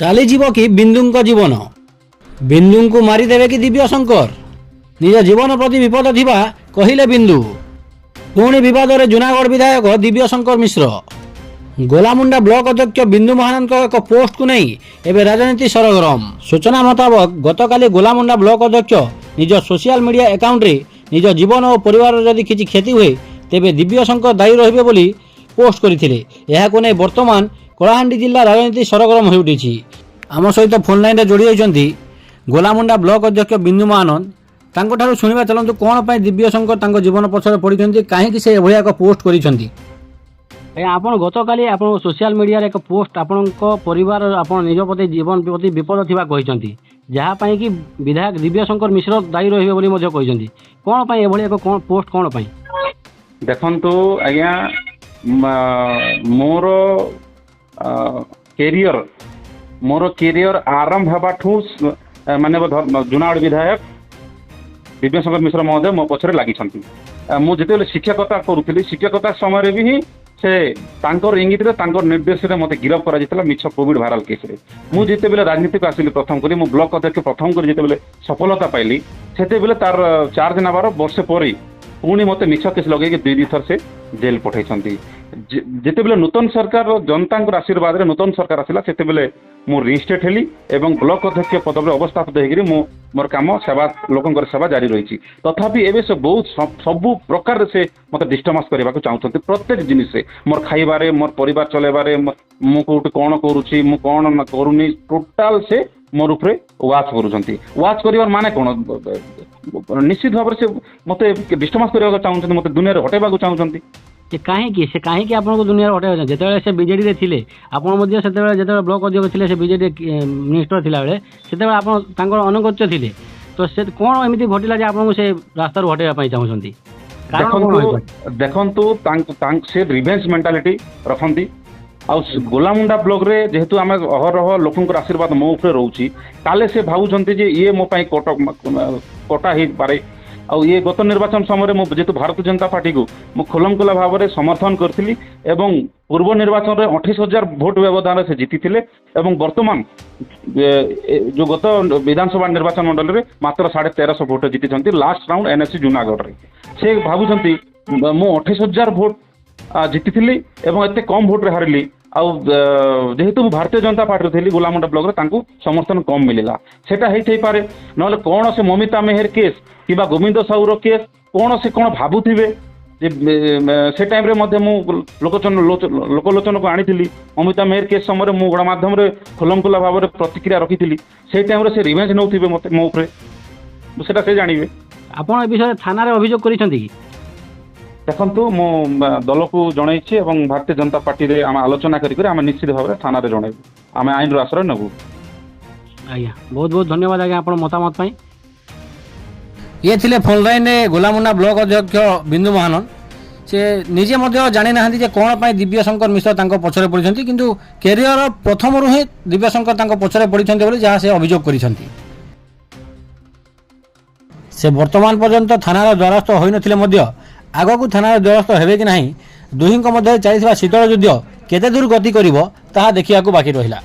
ଚାଲିଯିବ କି ବିନ୍ଦୁଙ୍କ ଜୀବନ? ବିନ୍ଦୁଙ୍କୁ ମାରିଦେବେ କି ଦିବ୍ୟଶଙ୍କର? ନିଜ ଜୀବନ ପ୍ରତି ବିପଦ ଥିବା କହିଲେ ବିନ୍ଦୁ। ପୁଣି ବିବାଦରେ ଜୁନାଗଡ଼ ବିଧାୟକ ଦିବ୍ୟଶଙ୍କର ମିଶ୍ର। ଗୋଲାମୁଣ୍ଡା ବ୍ଲକ ଅଧ୍ୟକ୍ଷ ବିନ୍ଦୁ ମହାନନ୍ଦ ଏକ ପୋଷ୍ଟକୁ ନେଇ ଏବେ ରାଜନୀତି ସରଗରମ। ସୂଚନା ମୁତାବକ ଗତକାଲି ଗୋଲାମୁଣ୍ଡା ବ୍ଲକ ଅଧ୍ୟକ୍ଷ ନିଜ ସୋସିଆଲ ମିଡ଼ିଆ ଆକାଉଣ୍ଟରେ ନିଜ ଜୀବନ ଓ ପରିବାରର ଯଦି କିଛି କ୍ଷତି ହୁଏ ତେବେ ଦିବ୍ୟଶଙ୍କର ଦାୟୀ ରହିବେ ବୋଲି ପୋଷ୍ଟ କରିଥିଲେ। ଏହାକୁ ନେଇ ବର୍ତ୍ତମାନ କଳାହାଣ୍ଡି ଜିଲ୍ଲା ରାଜନୀତି ସରଗରମ ହୋଇଉଠିଛି। ଆମ ସହିତ ଫୋନ୍ ଲାଇନ୍ରେ ଯୋଡ଼ି ହୋଇଛନ୍ତି ଗୋଲାମୁଣ୍ଡା ବ୍ଲକ ଅଧ୍ୟକ୍ଷ ବିନ୍ଦୁ ମହାନନ୍ଦ। ତାଙ୍କଠାରୁ ଶୁଣିବା ଚାଲନ୍ତୁ କ'ଣ ପାଇଁ ଦିବ୍ୟଶଙ୍କର ତାଙ୍କ ଜୀବନ ପଛରେ ପଡ଼ିଛନ୍ତି, କାହିଁକି ସେ ଏଭଳିଆ ଏକ ପୋଷ୍ଟ କରିଛନ୍ତି। ଆପଣ ଗତକାଲି ଆପଣ ସୋସିଆଲ ମିଡ଼ିଆରେ ଏକ ପୋଷ୍ଟ ଆପଣଙ୍କ ପରିବାର ଆପଣ ନିଜ ପ୍ରତି ଜୀବନ ପ୍ରତି ବିପଦ ଥିବା କହିଛନ୍ତି, ଯାହା ପାଇଁ କି ବିଧାୟକ ଦିବ୍ୟଶଙ୍କର ମିଶ୍ର ଦାୟୀ ରହିବେ ବୋଲି ମଧ୍ୟ କହିଛନ୍ତି। କ'ଣ ପାଇଁ ଏଭଳି ଏକ ପୋଷ୍ଟ କ'ଣ ପାଇଁ? ଦେଖନ୍ତୁ ଆଜ୍ଞା, ମୋର କ୍ୟାରିୟର ଆରମ୍ଭ ହେବାଠୁ ମାନେ ଜୁନାଗଡ଼ ବିଧାୟକ ଦିବ୍ୟଶଙ୍କର ମିଶ୍ର ମହୋଦୟ ମୋ ପଛରେ ଲାଗିଛନ୍ତି। ମୁଁ ଯେତେବେଳେ ଶିକ୍ଷକତା କରୁଥିଲି, ଶିକ୍ଷକତା ସମୟରେ ବି ହିଁ ସେ ତାଙ୍କର ଇଙ୍ଗିତରେ ତାଙ୍କର ନିର୍ଦ୍ଦେଶରେ ମୋତେ ଗିରଫ କରାଯାଇଥିଲା ମିଛ କୋଭିଡ ଭାଇରାଲ କେସ୍ରେ। ମୁଁ ଯେତେବେଳେ ରାଜନୀତିକୁ ଆସିଲି ପ୍ରଥମ କରି, ମୁଁ ବ୍ଲକ ଅଧ୍ୟକ୍ଷ ପ୍ରଥମ କରି ଯେତେବେଳେ ସଫଳତା ପାଇଲି, ସେତେବେଳେ ତାର ଚାର୍ଜ ନେବାର ବର୍ଷେ ପରେ ପୁଣି ମୋତେ ମିଛ କେସ୍ ଲଗେଇକି ଦୁଇ ଥର ସେ ଜେଲ୍ ପଠାଇଛନ୍ତି। ଯେତେବେଳେ ନୂତନ ସରକାର ଜନତାଙ୍କର ଆଶୀର୍ବାଦରେ ନୂତନ ସରକାର ଆସିଲା, ସେତେବେଳେ ମୁଁ ରିଇନ୍ଷ୍ଟେଟ୍ ହେଲି ଏବଂ ବ୍ଲକ ଅଧ୍ୟକ୍ଷ ପଦରେ ଅବସ୍ଥାପିତ ହେଇକରି ମୁଁ ମୋର କାମ ସେବା ଲୋକଙ୍କର ସେବା ଜାରି ରହିଛି। ତଥାପି ଏବେ ସେ ବହୁତ ସବୁ ପ୍ରକାରରେ ସେ ମୋତେ ଡିଷ୍ଟର୍ବାନ୍ସ କରିବାକୁ ଚାହୁଁଛନ୍ତି। ପ୍ରତ୍ୟେକ ଜିନିଷରେ, ମୋର ଖାଇବାରେ, ମୋର ପରିବାର ଚଲେଇବାରେ, ମୁଁ କୋଉଠି କ'ଣ କରୁଛି, ମୁଁ କ'ଣ କରୁନି, ଟୋଟାଲ ସେ ମୋର ଉପରେ ୱାଚ୍ କରୁଛନ୍ତି। ୱାଚ୍ କରିବାର ମାନେ କ'ଣ? ନିଶ୍ଚିତ ଭାବରେ ସେ ମୋତେ ଡିଷ୍ଟର୍ବାନ୍ସ କରିବାକୁ ଚାହୁଁଛନ୍ତି, ମୋତେ ଦୁନିଆରେ ହଟେଇବାକୁ ଚାହୁଁଛନ୍ତି। ସେ କାହିଁକି ଆପଣଙ୍କୁ ଦୁନିଆରେ ହଟାଇଛନ୍ତି? ଯେତେବେଳେ ସେ ବିଜେଡ଼ିରେ ଥିଲେ, ଆପଣ ମଧ୍ୟ ସେତେବେଳେ ଯେତେବେଳେ ବ୍ଲକ ଅଧ୍ୟକ୍ଷ ଥିଲେ, ସେ ବିଜେଡି ମିନିଷ୍ଟର ଥିଲାବେଳେ ସେତେବେଳେ ଆପଣ ତାଙ୍କର ଅନୁଗତ୍ୟ ଥିଲେ, ତ ସେ କ'ଣ ଏମିତି ଘଟିଲା ଯେ ଆପଣଙ୍କୁ ସେ ରାସ୍ତାରୁ ହଟାଇବା ପାଇଁ ଚାହୁଁଛନ୍ତି? ଦେଖନ୍ତୁ ସେ ରିଭେଞ୍ଜ ମେଣ୍ଟାଲିଟି ରଖନ୍ତି। ଆଉ ଗୋଲାମୁଣ୍ଡା ବ୍ଲକରେ ଯେହେତୁ ଆମେ ଅହରହ ଲୋକଙ୍କର ଆଶୀର୍ବାଦ ମୋ ଉପରେ ରହୁଛି, ତାହେଲେ ସେ ଭାବୁଛନ୍ତି ଯେ ଇଏ ମୋ ପାଇଁ କଟା ହେଇପାରେ। ଆଉ ଇଏ ଗତ ନିର୍ବାଚନ ସମୟରେ ମୁଁ ଯେହେତୁ ଭାରତୀୟ ଜନତା ପାର୍ଟିକୁ ମୁଁ ଖୋଲମଖୋଲା ଭାବରେ ସମର୍ଥନ କରିଥିଲି ଏବଂ ପୂର୍ବ ନିର୍ବାଚନରେ 28,000 ଭୋଟ ବ୍ୟବଧାନରେ ସେ ଜିତିଥିଲେ ଏବଂ ବର୍ତ୍ତମାନ ଯେଉଁ ଗତ ବିଧାନସଭା ନିର୍ବାଚନ ମଣ୍ଡଳୀରେ ମାତ୍ର 1350 ଭୋଟ ଜିତିଛନ୍ତି ଲାଷ୍ଟ ରାଉଣ୍ଡ ଏନ୍ଏସି ଜୁନାଗଡ଼ରେ। ସେ ଭାବୁଛନ୍ତି ମୁଁ 28,000 ଭୋଟ ଜିତିଥିଲି ଏବଂ ଏତେ କମ୍ ଭୋଟରେ ହାରିଲି, ଆଉ ଯେହେତୁ ମୁଁ ଭାରତୀୟ ଜନତା ପାର୍ଟିରେ ଥିଲି ଗୋଲାମୁଣ୍ଡା ବ୍ଲକରେ ତାଙ୍କୁ ସମର୍ଥନ କମ୍ ମିଳିଲା। ସେଟା ହେଇଥାଇପାରେ, ନହେଲେ କ'ଣ ସେ ମମିତା ମେହେର କେସ୍ କିମ୍ବା ଗୋବିନ୍ଦ ସାହୁର କେସ୍ କ'ଣ ସେ କ'ଣ ଭାବୁଥିବେ ଯେ ସେ ଟାଇମ୍ରେ ମଧ୍ୟ ମୁଁ ଲୋକଲୋଚନକୁ ଆଣିଥିଲି। ମମିତା ମେହେର କେସ୍ ସମୟରେ ମୁଁ ଗଣମାଧ୍ୟମରେ ଖୋଲମଖୋଲା ଭାବରେ ପ୍ରତିକ୍ରିୟା ରଖିଥିଲି। ସେଇ ଟାଇମ୍ରେ ସେ ରିଭେଞ୍ଜ ନେଉଥିବେ ମୋ ଉପରେ, ସେଟା ସେ ଜାଣିବେ। ଆପଣ ଏ ବିଷୟରେ ଥାନାରେ ଅଭିଯୋଗ କରିଛନ୍ତି କି? ଦେଖନ୍ତୁ, ମୁଁ ଦଳକୁ ଜଣାଇଛି ଏବଂ ଭାରତୀୟ ଜନତା ପାର୍ଟିରେ ଆମେ ଆଲୋଚନା କରିକି ଆମେ ନିଶ୍ଚିତ ଭାବରେ ଥାନାରେ ଜଣାଇବୁ। ଆମେ ଆଇନର ଆଶ୍ରୟ ନେବୁ। ଆଜ୍ଞା, ବହୁତ ବହୁତ ଧନ୍ୟବାଦ ଆଜ୍ଞା ଆପଣ ମତାମତ ପାଇଁ। ଇଏ ଥିଲେ ଫୋନ୍ ଲାଇନ୍ରେ ଗୋଲାମୁଣ୍ଡା ବ୍ଲକ ଅଧ୍ୟକ୍ଷ ବିନ୍ଦୁ ମହାନନ୍ଦ। ସେ ନିଜେ ମଧ୍ୟ ଜାଣିନାହାନ୍ତି ଯେ କ'ଣ ପାଇଁ ଦିବ୍ୟଶଙ୍କର ମିଶ୍ର ତାଙ୍କ ପଛରେ ପଡ଼ିଛନ୍ତି, କିନ୍ତୁ କ୍ୟାରିୟର ପ୍ରଥମରୁ ହିଁ ଦିବ୍ୟଶଙ୍କର ତାଙ୍କ ପଛରେ ପଡ଼ିଛନ୍ତି ବୋଲି ଯାହା ସେ ଅଭିଯୋଗ କରିଛନ୍ତି। ସେ ବର୍ତ୍ତମାନ ପର୍ଯ୍ୟନ୍ତ ଥାନାର ଦ୍ୱାରସ୍ଥ ହୋଇନଥିଲେ ମଧ୍ୟ ଆଗକୁ ଥାନାର ଦ୍ୱାରସ୍ଥ ହେବେ କି ନାହିଁ, ଦୁହିଁଙ୍କ ମଧ୍ୟରେ ଚାଲିଥିବା ଶୀତଳ ଯୁଦ୍ଧ କେତେ ଦୂର ଗତି କରିବ ତାହା ଦେଖିବାକୁ ବାକି ରହିଲା।